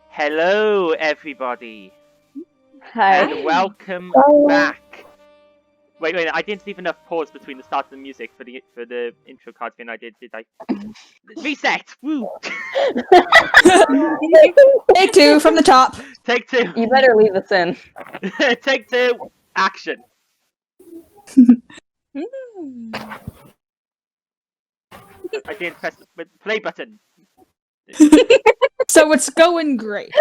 Hello, everybody, Hi. and welcome back. Wait, I didn't leave enough pause between the start of the music for the intro cutscene. I did I? Reset. Woo. Take two from the top. Take two. You better leave this in. Take two. Action. I didn't press the play button. So it's going great.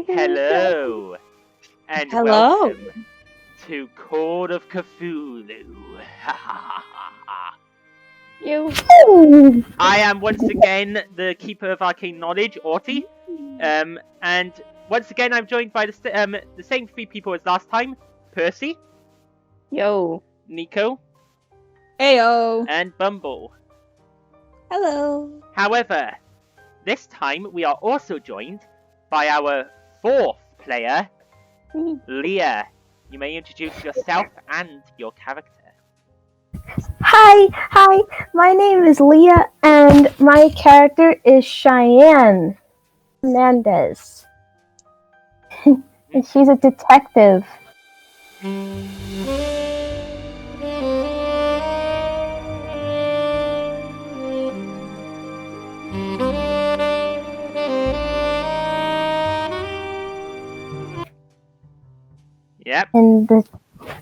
Hello, and Hello. welcome to Call of Cthulhu. You. I am once again the Keeper of Arcane Knowledge, Auti, and once again I'm joined by the same three people as last time: Percy, Yo. Nico, Ayo. and Bumble. Hello. However, this time we are also joined by our fourth player, Leah. You may introduce yourself and your character. Hi, my name is Leah, and my character is Cheyenne Hernandez. And she's a detective. Yep. And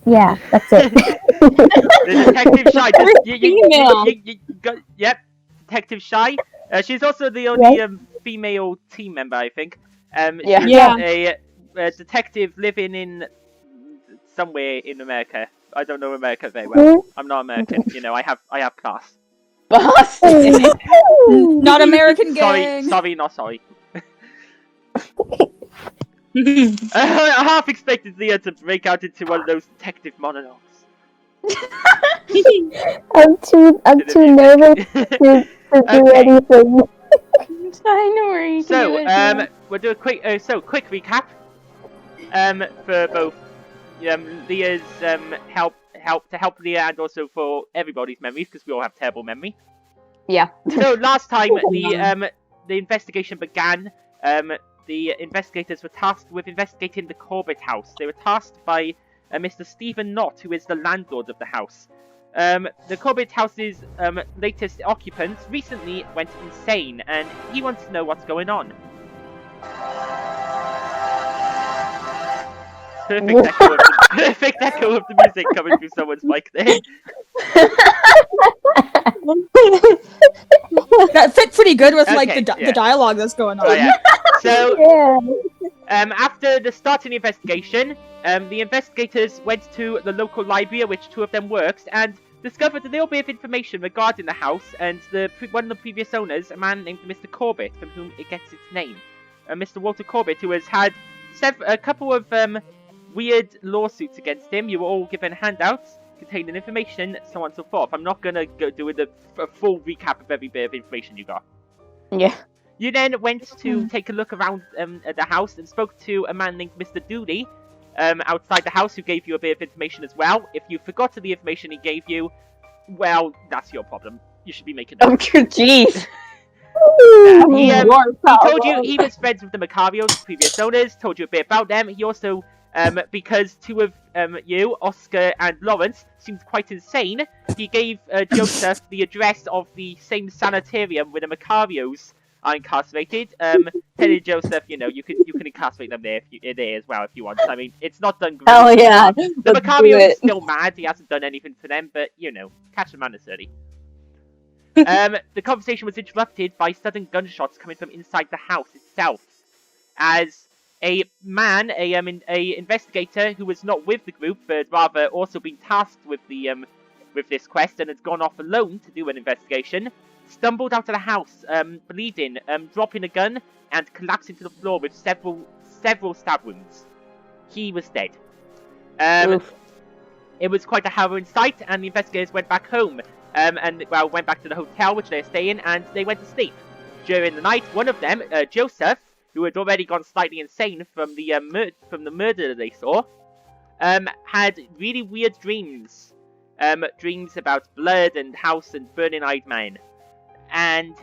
yeah, that's it. The Detective Shy. Yep, Detective Shy. She's also the only female team member, I think. She's a detective living in somewhere in America. I don't know America very well. I'm not American. You know, I have class. Boston. Not American gang. Sorry, not sorry. I half expected Leah to break out into one of those detective monologues. I'm too nervous to do anything. I know where you So, can do it. we'll do a quick recap. For both Leah's help Leah and also for everybody's memories, because we all have terrible memory. Yeah. So last time the investigation began. The investigators were tasked with investigating the Corbett house. They were tasked by Mr. Stephen Knott, who is the landlord of the house. The Corbett house's latest occupants recently went insane, and he wants to know what's going on. Perfect echo of the music coming through someone's mic there. That fit pretty good with Okay, the dialogue that's going on. Oh, yeah. So, Yeah. after the start of the investigation, the investigators went to the local library, which two of them works, and discovered a little bit of information regarding the house and one of the previous owners, a man named Mr. Corbett, from whom it gets its name. Mr. Walter Corbett, who has had a couple of weird lawsuits against him. You were all given handouts containing information, so on and so forth. I'm not going to go do a full recap of every bit of information you got. Yeah. You then went to take a look around at the house and spoke to a man named Mr. Dooley outside the house, who gave you a bit of information as well. If you forgot the information he gave you, well, that's your problem. You should be making Oh, notes. jeez. He told you he was friends with the Macarios, previous owners, told you a bit about them. He also, because two of you, Oscar and Lawrence, seemed quite insane, he gave Joseph the address of the same sanitarium where the Macarios are incarcerated. Telling Joseph, you know, you can incarcerate them there as well if you want. I mean, it's not done great. Oh yeah. The Macarios is still mad. He hasn't done anything for them, but you know, catch a man is dirty. The conversation was interrupted by sudden gunshots coming from inside the house itself, as a man, a investigator who was not with the group, but rather also been tasked with with this quest and had gone off alone to do an investigation, stumbled out of the house, bleeding, dropping a gun, and collapsing to the floor with several stab wounds. He was dead. It was quite a harrowing sight, and the investigators went back home. Went back to the hotel which they were staying, and they went to sleep. During the night, one of them, Joseph, who had already gone slightly insane from the murder they saw, had really weird dreams. Dreams about blood and house and burning-eyed men. And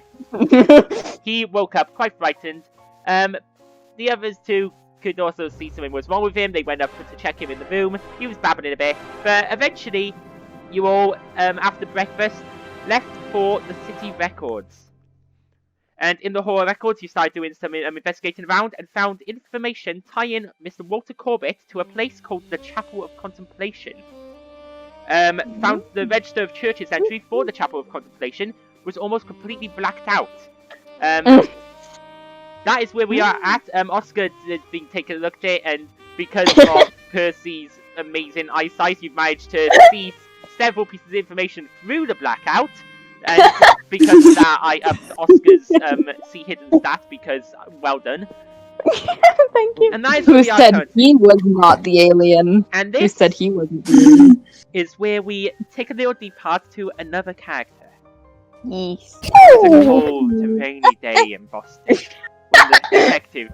he woke up quite frightened. The others two could also see something was wrong with him. They went up to check him in the room. He was babbling a bit. But eventually, you all, after breakfast, left for the city records. And in the hall of records, you started doing some investigating around and found information tying Mr. Walter Corbett to a place called the Chapel of Contemplation. Found the register of church's entry for the Chapel of Contemplation was almost completely blacked out. That is where we are at. Oscar has been taking a look at it, and because of Percy's amazing eyesight, you've managed to see several pieces of information through the blackout. And because of that, I upped Oscar's see hidden stat because well done. Thank you. And that is where Who we are said currently. he was not the alien? And Who this said he wasn't the alien? is where we take a little depart to another character. Yes. It was a cold, rainy day in Boston when the detective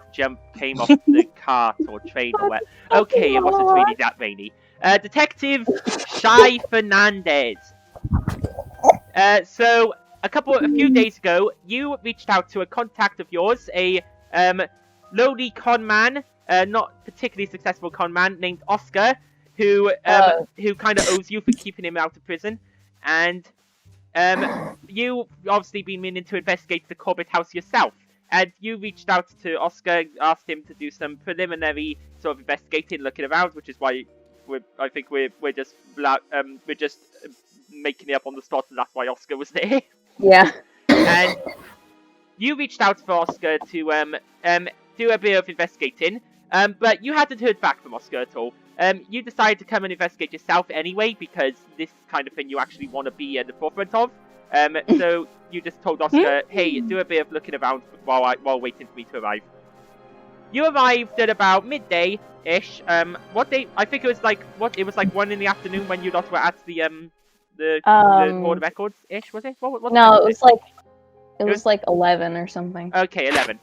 came off the cart or train or what. Okay, it wasn't really that rainy. Detective Shy Fernandez. So a few days ago, you reached out to a contact of yours, a lowly conman, not particularly successful conman named Oscar, who kind of owes you for keeping him out of prison, and you obviously been meaning to investigate the Corbett house yourself, and you reached out to Oscar, asked him to do some preliminary sort of investigating, looking around, which is why I think we're just making it up on the spot, and that's why Oscar was there. Yeah. And you reached out for Oscar to do a bit of investigating, but you hadn't heard back from Oscar at all. You decided to come and investigate yourself anyway, because this kind of thing you actually want to be at the forefront of. So you just told Oscar, hey, do a bit of looking around while waiting for me to arrive. You arrived at about midday-ish. What day? I think it was like 1 in the afternoon when you lot were at the Board of Records-ish, was it? What No, it was like 11 or something. Okay, 11.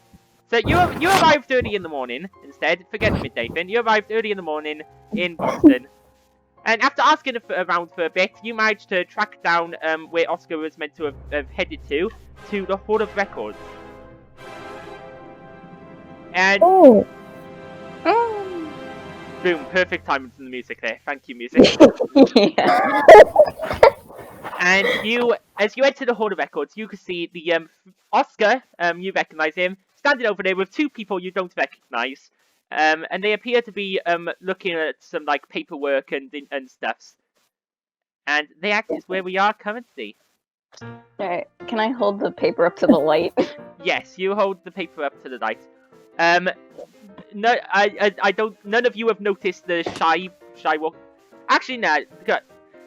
So you arrived early in the morning instead. Forget the midday thing. You arrived early in the morning in Boston. And after asking around for a bit, you managed to track down where Oscar was meant to have headed to the Hall of Records. And boom, perfect timing from the music there. Thank you, music. Yeah. And as you enter the Hall of Records, you can see the Oscar. You recognize him standing over there with two people you don't recognize. And they appear to be looking at some like paperwork and stuffs. And the act is where we are currently. Alright, can I hold the paper up to the light? Yes, you hold the paper up to the light. No, I don't. None of you have noticed the shy walk. Actually, no. Good.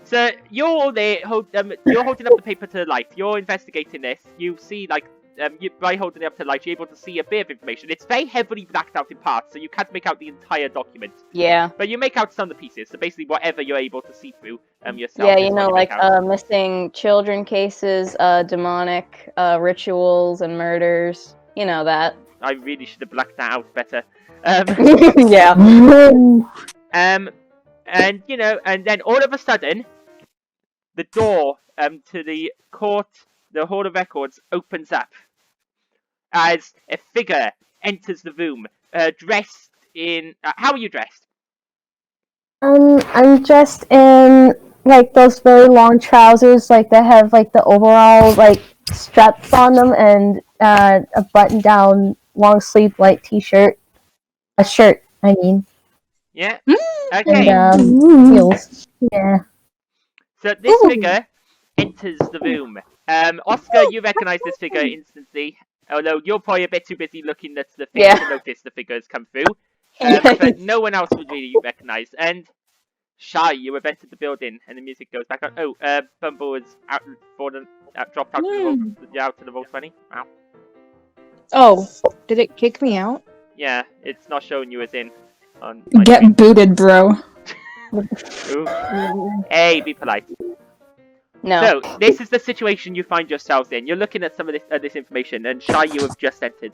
So you're all there. You're holding up the paper to the light. You're investigating this. You see, like, by holding it up to the light, you're able to see a bit of information. It's very heavily blacked out in parts, so you can't make out the entire document. Yeah. But you make out some of the pieces. So basically, whatever you're able to see through yourself. Yeah, you know, like missing children cases, demonic rituals and murders. You know that. I really should have blacked that out better. Yeah. And you know, and then all of a sudden, the door to the court, the Hall of Records, opens up as a figure enters the room, dressed in. How are you dressed? I'm dressed in like those very long trousers, like that have like the overall like straps on them, and a button-down long sleeve white T-shirt, a shirt. I mean. Yeah. Okay. And heels. Yeah. So this figure enters the room. Oscar, you recognize this figure instantly. Although you're probably a bit too busy looking at the figure to notice the figures come through. But no one else would really recognize. And Shy, you have entered the building, and the music goes back on. Oh, Bumble is dropped out to the roll 20. Wow. Oh, did it kick me out? Yeah, it's not showing you as in. Get booted, bro. Hey, be polite. No. So, this is the situation you find yourselves in. You're looking at some of this information, and Shy, you have just entered.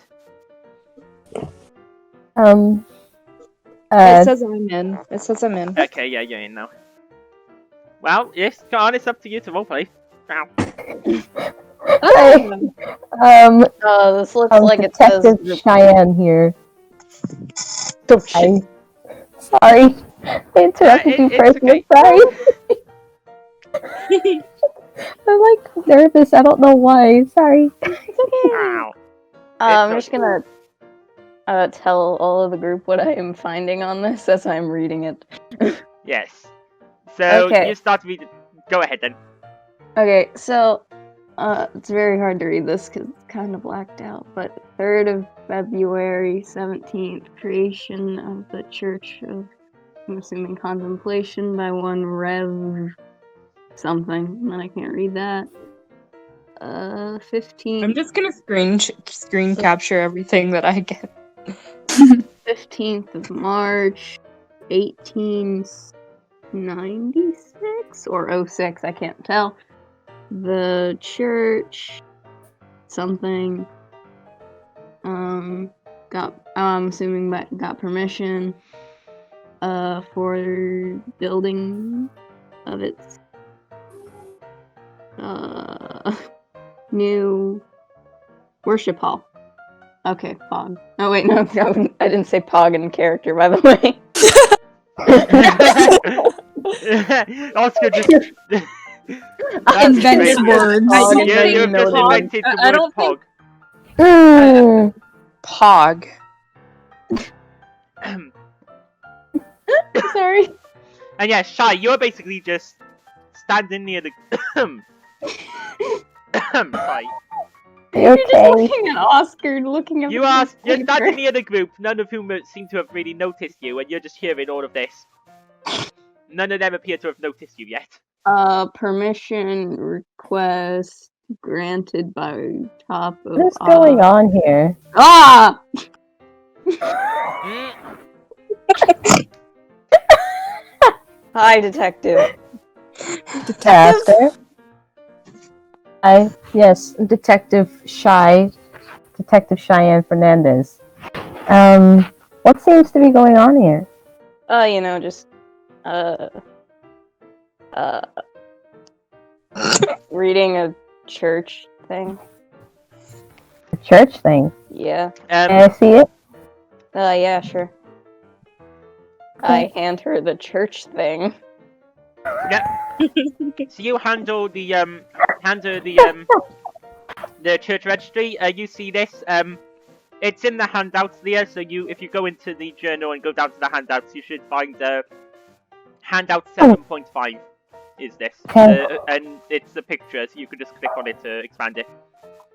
It says I'm in. It says I'm in. Okay, yeah, you're in now. Well, yes, go on, it's up to you to roleplay. Wow. This looks like it says. Detective Cheyenne here. Oh shit. Sorry. I interrupted you, Percy. okay. Sorry. I'm like nervous. I don't know why. Sorry. It's okay. Wow. I'm just gonna tell all of the group what I am finding on this as I'm reading it. Yes. So, Okay. you start reading. Go ahead then. Okay, so it's very hard to read this because it's kind of blacked out. But 3rd of February, 17th, creation of the Church of, I'm assuming, contemplation by one Rev something. And then I can't read that. 15th. I'm just gonna screen capture everything that I get. 15th of March, 1896 or 06, I can't tell. The church, something, got, I'm assuming that got permission, for building of its, new worship hall. Okay, Pog. Oh wait, no, I didn't say Pog in character, by the way. Oscar just... Invents words. Yeah, you've just invented the I word don't pog. Pog. Sorry. And yeah, Shy, you're basically just standing near the... Sorry. You're just looking at Oscar, looking at You're standing near the group, none of whom seem to have really noticed you, and you're just hearing all of this. None of them appear to have noticed you yet. Permission request granted by top of... What's going on here? Ah! Hi, detective. Detective? Yes, Detective Cheyenne Fernandez. What seems to be going on here? Just, reading a church thing. A church thing? Yeah. Can I see it? Yeah, sure. I hand her the church thing. Yeah. So you handle the church registry. You see this. It's in the handouts there. So if you go into the journal and go down to the handouts, you should find handout 7.5. Is this? Okay. And it's a picture, so you can just click on it to expand it.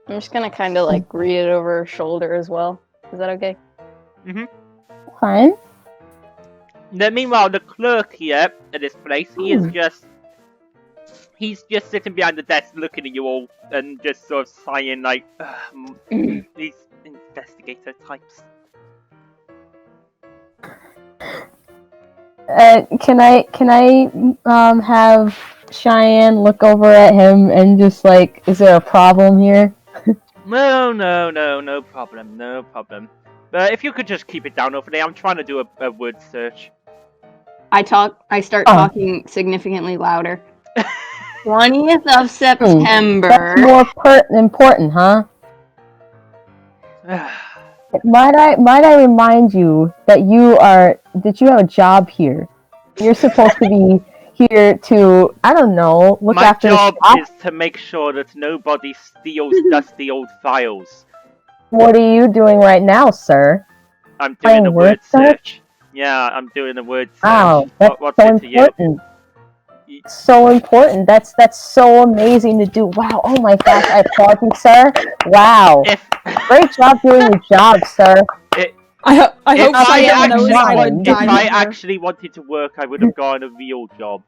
I'm just gonna kind of like read it over her shoulder as well. Is that okay? Fine. Now, meanwhile, the clerk here at this place, he's just sitting behind the desk looking at you all and just sort of sighing like, these investigator types. Can I have Cheyenne look over at him and just like, is there a problem here? No problem. But if you could just keep it down over there, I'm trying to do a word search. I start talking significantly louder. 20th of September. That's more important, huh? Might I remind you that you have a job here. You're supposed to be here to, I don't know, look after My job is to make sure that nobody steals dusty old files. What are you doing right now, sir? I'm doing a word search. Yeah, I'm doing a word search. Wow, that's What's so it to important. You? So important. That's so amazing to do. Wow. Oh my gosh, I applaud you, sir. Wow. Great job doing your job, sir. I hope If I I actually wanted to work, I would have gotten a real job.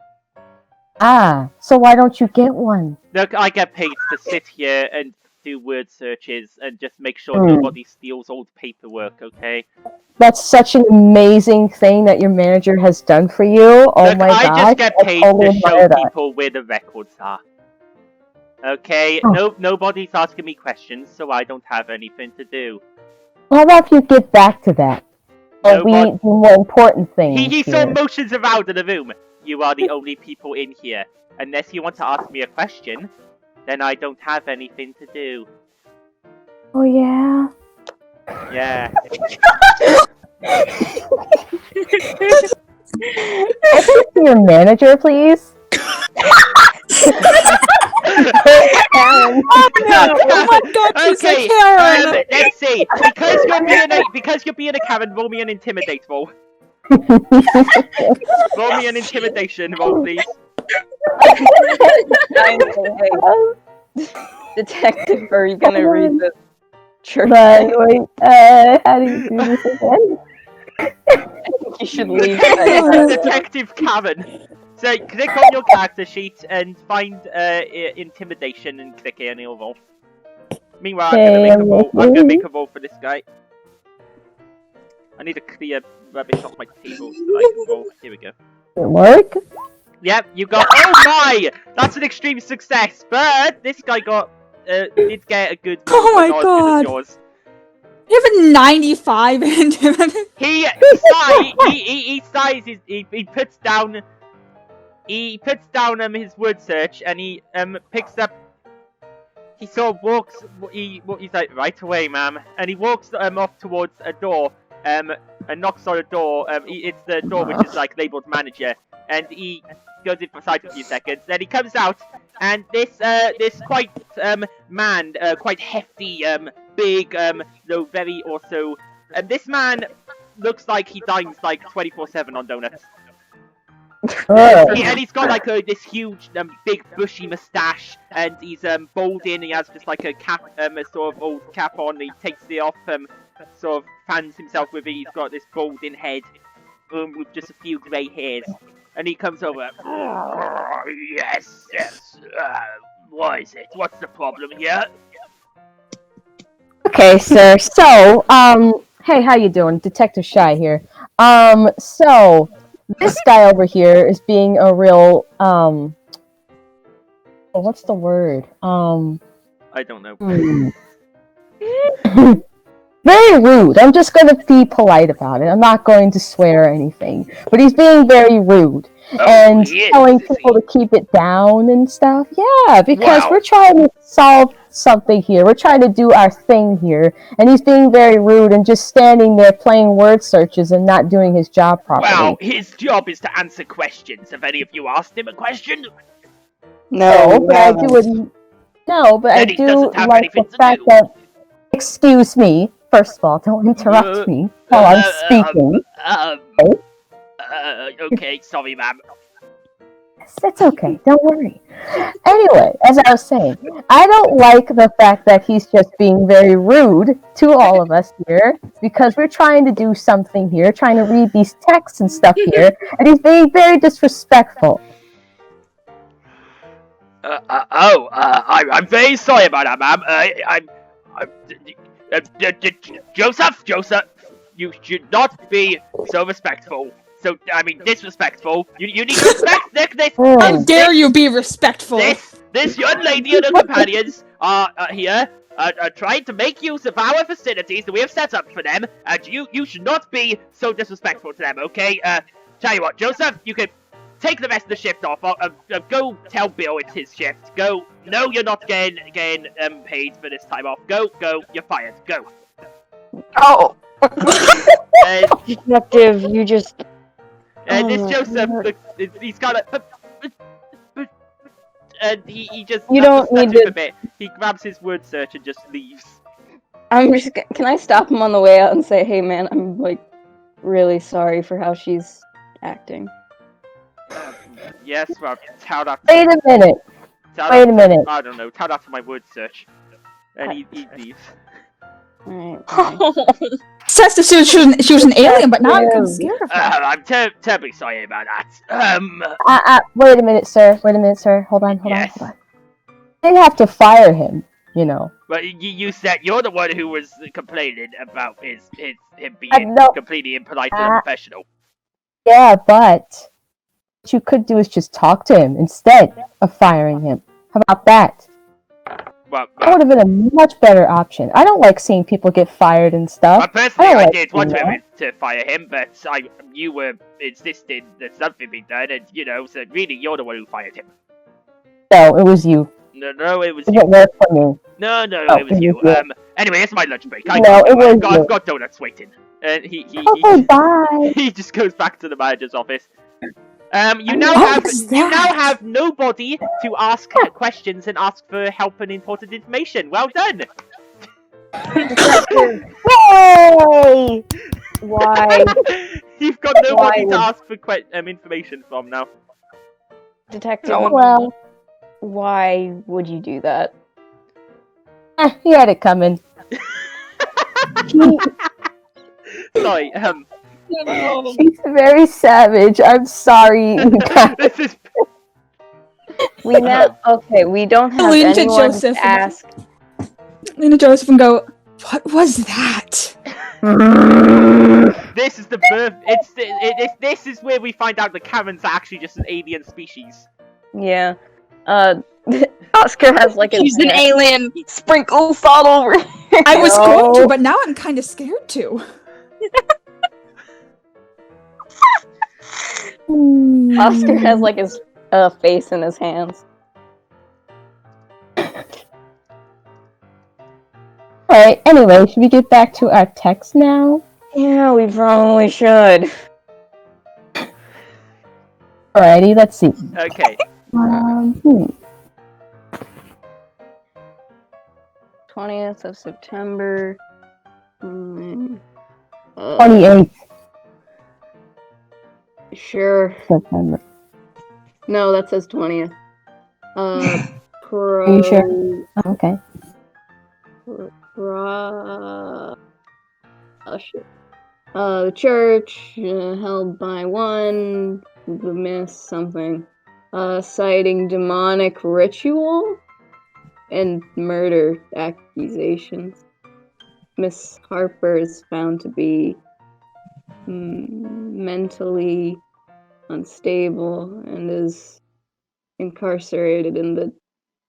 Ah, so why don't you get one? Look, I get paid to sit here and do word searches and just make sure nobody steals old paperwork, okay? That's such an amazing thing that your manager has done for you. Oh Look, my gosh. I just get paid to show people where the records are. Okay? Nobody's asking me questions, so I don't have anything to do. How about if you get back to that? No, We do more important things. He saw here. motions around in the room. You are the only people in here. Unless you want to ask me a question, then I don't have anything to do. Oh yeah. Yeah. I can see your manager, please. Oh no! Oh my god, she's Okay, a Karen! let's see. Because you're being a Karen, roll me an intimidate roll. Roll me an intimidation roll, please. Detective, are you gonna read the church? Wait, how do you do this again? I think you should leave. Detective Karen. So click on your character sheet and find intimidation and click any roll. Meanwhile, I'm gonna make a roll for this guy. I need to clear rubbish off my table so that I can roll. Here we go. Did it work? Yep, you got. Oh my! That's an extreme success. But this guy got did get a good. Oh my not god! As good as yours. You have a 95 intimidation. He sighs. He puts down. He puts down his word search and he picks up. He sort of walks. He's like, right away, ma'am, and he walks off towards a door. And knocks on a door. It's the door which is like labeled manager, and he goes inside for a few seconds. Then he comes out, and this quite man, quite hefty, big, though very also. This man looks like he dines like 24/7 on donuts. And he's got like this huge, big, bushy mustache, and he's balding. He has just like a cap, a sort of old cap on. He takes it off, sort of fans himself with it. He's got this balding head, with just a few grey hairs, and he comes over. Oh, yes. What is it? What's the problem here? Okay, sir. So, hey, how you doing? Detective Shy here. So, this guy over here is being a real, what's the word? I don't know. Very rude. I'm just gonna be polite about it. I'm not going to swear or anything. But he's being very rude. And telling people to keep it down and stuff. Yeah, because we're trying to solve something here. We're trying to do our thing here. And he's being very rude and just standing there playing word searches and not doing his job properly. Well, his job is to answer questions. Have any of you asked him a question? No, but I do. No, but I do like the fact that. Excuse me. First of all, don't interrupt me while I'm speaking. Okay, sorry, ma'am. It's okay, don't worry. Anyway, as I was saying, I don't like the fact that he's just being very rude to all of us here, because we're trying to do something here, trying to read these texts and stuff here, and he's being very disrespectful. I'm very sorry about that, ma'am. Joseph, you should not be so respectful. So, I mean, disrespectful. You need to respect this. How dare you be respectful? This young lady and her companions are here, trying to make use of our facilities that we have set up for them, and you should not be so disrespectful to them, okay? Tell you what, Joseph, you can take the rest of the shift off. Go tell Bill it's his shift. Go. No, you're not getting paid for this time off. Go. You're fired. Go. Oh. Detective, you just. This Joseph, he's got a. And he just. You don't need to. A bit. He grabs his word search and just leaves. Can I stop him on the way out and say, hey man, I'm like really sorry for how she's acting. Yes, well, tell that. Wait a minute. I don't know. Tell that to my word search. And he leaves. Alright. Says that she was an alien, but now I'm kind of scared of her. I'm terribly sorry about that. Wait a minute, sir. Hold on. They have to fire him, you know. But you said you're the one who was complaining about him being completely impolite and unprofessional. Yeah, but what you could do is just talk to him instead of firing him. How about that? Well, That would have been a much better option. I don't like seeing people get fired and stuff. personally, don't I like did want seeing to fire him, but you were insisting that something be done, and so really, you're the one who fired him. No, it was you. No, it was It you. didn't work for me. No, Oh, it was you. Anyway, it's my lunch break. No, it was I've you. got donuts waiting. And Okay, bye. he just goes back to the manager's office. You What now was have that? nobody to ask questions and ask for help and important information. Well done. Yay! Why, You've got nobody to ask for information from now. Detective? Well, Why would you do that? he had it coming. Sorry. She's very savage. I'm sorry. This is. We now we don't have Lean to anyone Joseph to ask. Lean to Joseph and go, what was that? This is the birth. This is where we find out the Karens are actually just an alien species. Yeah. Oscar has like She's an alien. Sprinkles all over. I was going No. to, but now I'm kind of scared to. Oscar has like his face in his hands. Alright, anyway, should we get back to our text now? Yeah, we probably should. Alrighty, let's see. Okay. 20th of September. 28th Sure. September. No, that says 20th. Are you sure? Oh, okay. The church held by one, the miss something, citing demonic ritual and murder accusations. Miss Harper is found to be mentally unstable and is incarcerated in the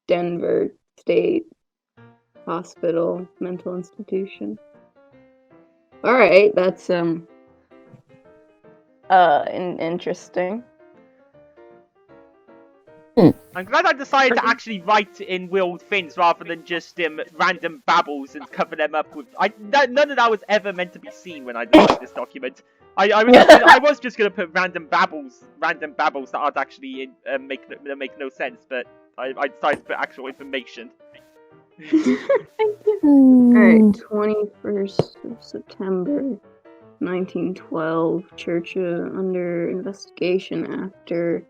Denver State Hospital mental institution. All right, that's interesting. I'm glad I decided to actually write in willed things rather than just random babbles and cover them up with. None of that was ever meant to be seen when I designed this document. I was just gonna put random babbles that aren't actually make no sense, but I decided to put actual information. Alright, 21st of September, 1912, church under investigation after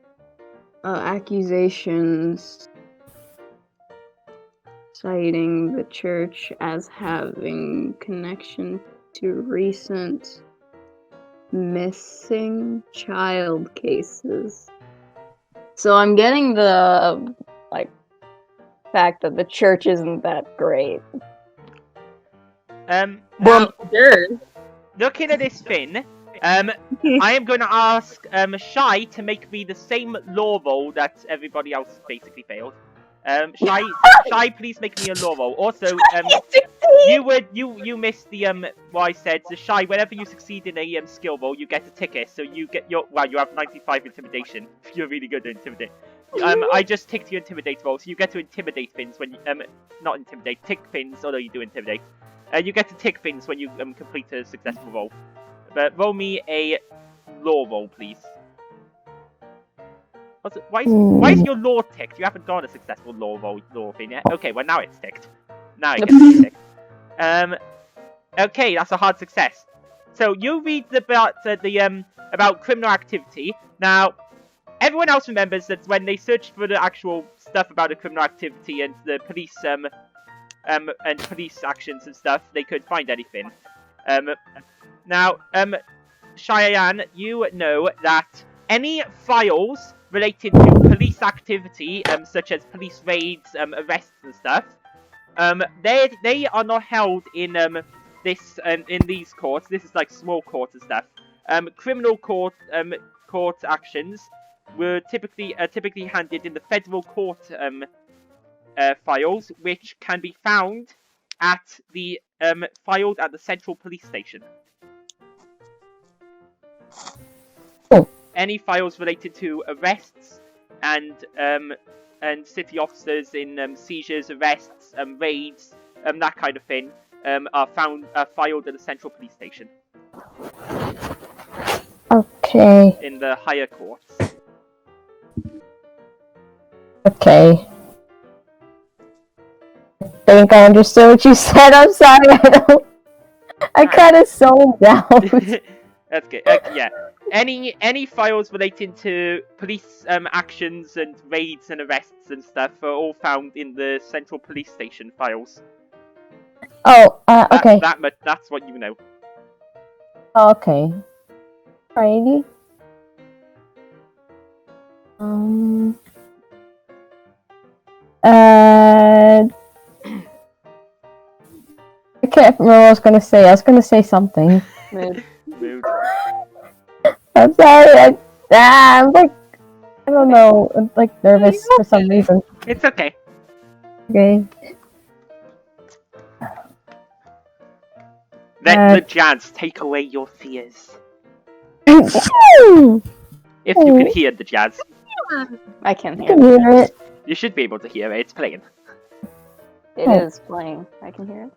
accusations citing the church as having connection to recent missing child cases. So I'm getting the, fact that the church isn't that great. Now, Sure. looking at this thing, I am going to ask Shy to make me the same law roll that everybody else basically failed. Shy, please make me a law roll. Also, you missed the what I said. So Shy, whenever you succeed in a skill roll, you get a ticket. So you get you have 95 intimidation. You're really good at intimidate. I just ticked your intimidate roll, so you get to intimidate things when you not intimidate, tick things. Although you do intimidate, you get to tick things when you complete a successful roll. But roll me a law roll, please. Why is your law ticked? You haven't got a successful law thing yet. Okay, well now it's ticked. Now it gets ticked. Okay, that's a hard success. So you read about about criminal activity. Now, everyone else remembers that when they searched for the actual stuff about the criminal activity and the police and police actions and stuff, they couldn't find anything. Now, Cheyenne, you know that any files related to police activity, such as police raids, arrests and stuff, they are not held in in these courts. This is like small courts and stuff. Criminal court actions were typically handed in the federal court files, which can be found at the filed at the central police station. Oh. Any files related to arrests and city officers in seizures, arrests, raids, that kind of thing, are filed at the central police station. Okay. In the higher courts. Okay. I think I understood what you said. I'm sorry. I kind of zoned out. That's good. Yeah. Any files relating to police actions and raids and arrests and stuff are all found in the central police station files. Oh, okay. That's what you know. Okay. Alrighty. I can't remember what I was gonna say. I was gonna say something. Mood. I'm sorry. I'm like, I don't know. I'm like nervous for some reason. It's okay. Okay. Let the jazz take away your fears. I If you can hear the jazz. I can hear can hear it. You should be able to hear it. It's playing. it. It is playing. I can hear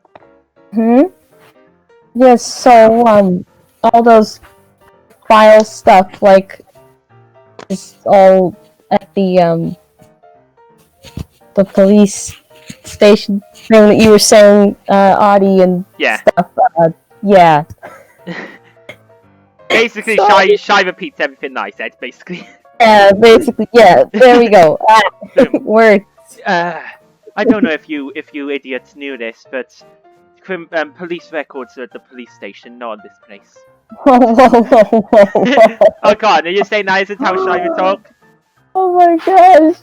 it. Yes, so, all those file stuff, like, is all at the police station thing that you were saying, Auti and Yeah. stuff, yeah. Basically, Shy repeats everything that I said, basically. Yeah, basically, yeah, there we go. Word. I don't know if you idiots knew this, but police records are at the police station, not at this place. Whoa. Oh god, are you saying that isn't how Shy would talk? Oh my gosh,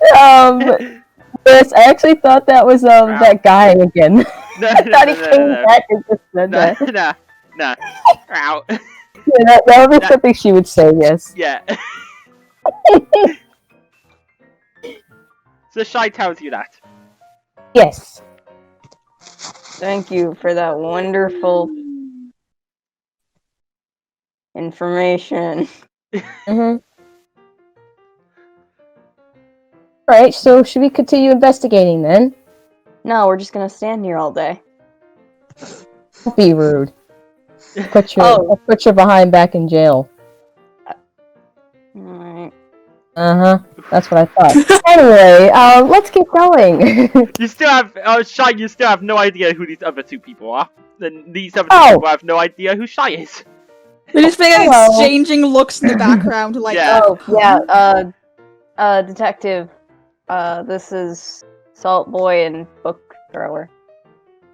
yes, I actually thought that was, that guy again. No, I thought he came back and just said that. Nah. Ow. Yeah, that would be something she would say, yes. Yeah. So Shy tells you that. Yes. Thank you for that wonderful information. Alright, so should we continue investigating then? No, we're just gonna stand here all day. Don't be rude. I'll put your behind back in jail. Alright. That's what I thought. Anyway, let's keep going. You still have Shy. You still have no idea who these other two people are. Then these other two people have no idea who Shy is. They're just like Hello. exchanging looks in the background, like, Yeah. Oh, yeah, detective. This is Salt Boy and Book Thrower.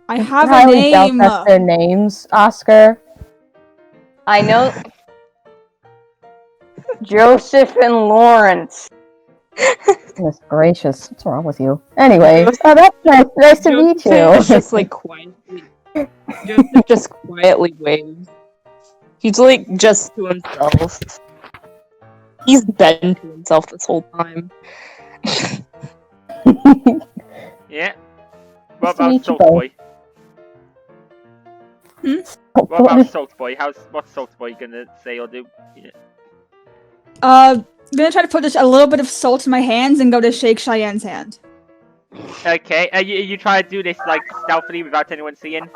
I have a Highly doubt name. that's their names, Oscar. I know Joseph and Lawrence. Goodness gracious, what's wrong with you? Anyway, that's nice. Nice to meet you. Just like quietly, just quietly waves. He's like just to himself. He's been to himself this whole time. Yeah. What Nice to about meet you Salt both. Boy? What about Salt Boy? What's Salt Boy gonna say or do? Yeah. I'm gonna try to put just a little bit of salt in my hands and go to shake Cheyenne's hand. Okay. You try to do this like stealthily without anyone seeing.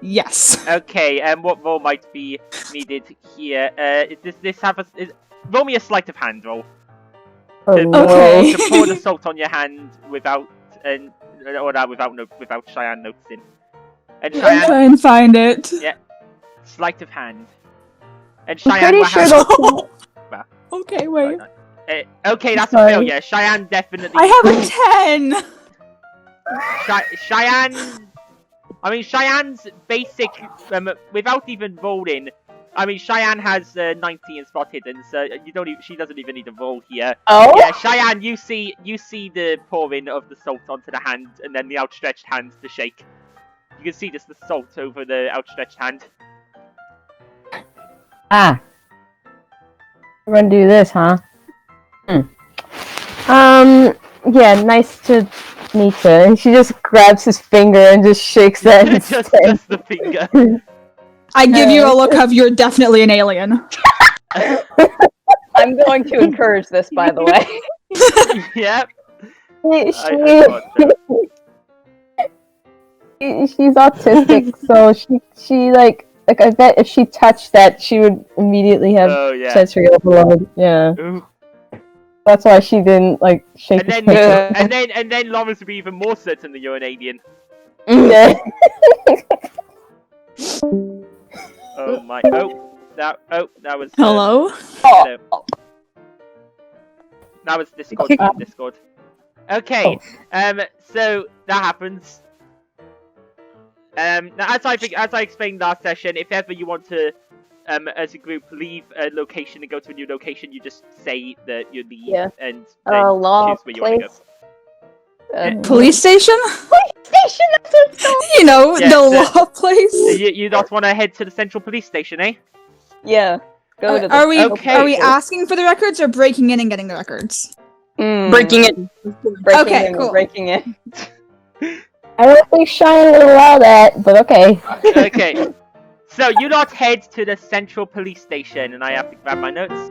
Yes. Okay. What roll might be needed here? Does this have a? Roll me a sleight of hand roll. Okay. To pour the salt on your hand without without Cheyenne noticing. And I'm Cheyenne, trying to find it. yeah, sleight of hand. And I'm Cheyenne pretty will sure have. they'll... Okay, wait. Okay, that's Sorry. a failure. Cheyenne definitely. I have a 10! Cheyenne. I mean, Cheyenne's basic, without even rolling. I mean, Cheyenne has 90 in spot hidden, so she doesn't even need a roll here. Oh? Yeah, Cheyenne, you see the pouring of the salt onto the hand, and then the outstretched hand to shake. You can see just the salt over the outstretched hand. Ah. We're gonna do this, huh? Yeah, nice to Nietzsche, and she just grabs his finger and just shakes that just instead. the finger. I give you a look of you're definitely an alien. I'm going to encourage this, by the way. Yep. She's autistic, so she like I bet if she touched that, she would immediately have Oh yeah. sensory overload. Yeah, Ooh. that's why she didn't like shake And his then, finger. and then Lawrence would be even more certain that you're an alien. Yeah. Oh my! That was. Hello? Hello. That was Discord being Discord. Okay. So that happens. Now, as I explained last session, if ever you want to, as a group, leave a location and go to a new location, you just say that you leave Yeah. and then Law choose where you want to place. go. Police station? Station, that's what it's called. You know, Yeah, the so- law place. You not want to head to the central police station, eh? Yeah. Go to the Are we Okay. are we asking for the records or breaking in and getting the records? Breaking it. Okay, cool. Breaking it. I don't think Cheyenne would allow that, but okay. Okay. So you lot head to the central police station, and I have to grab my notes.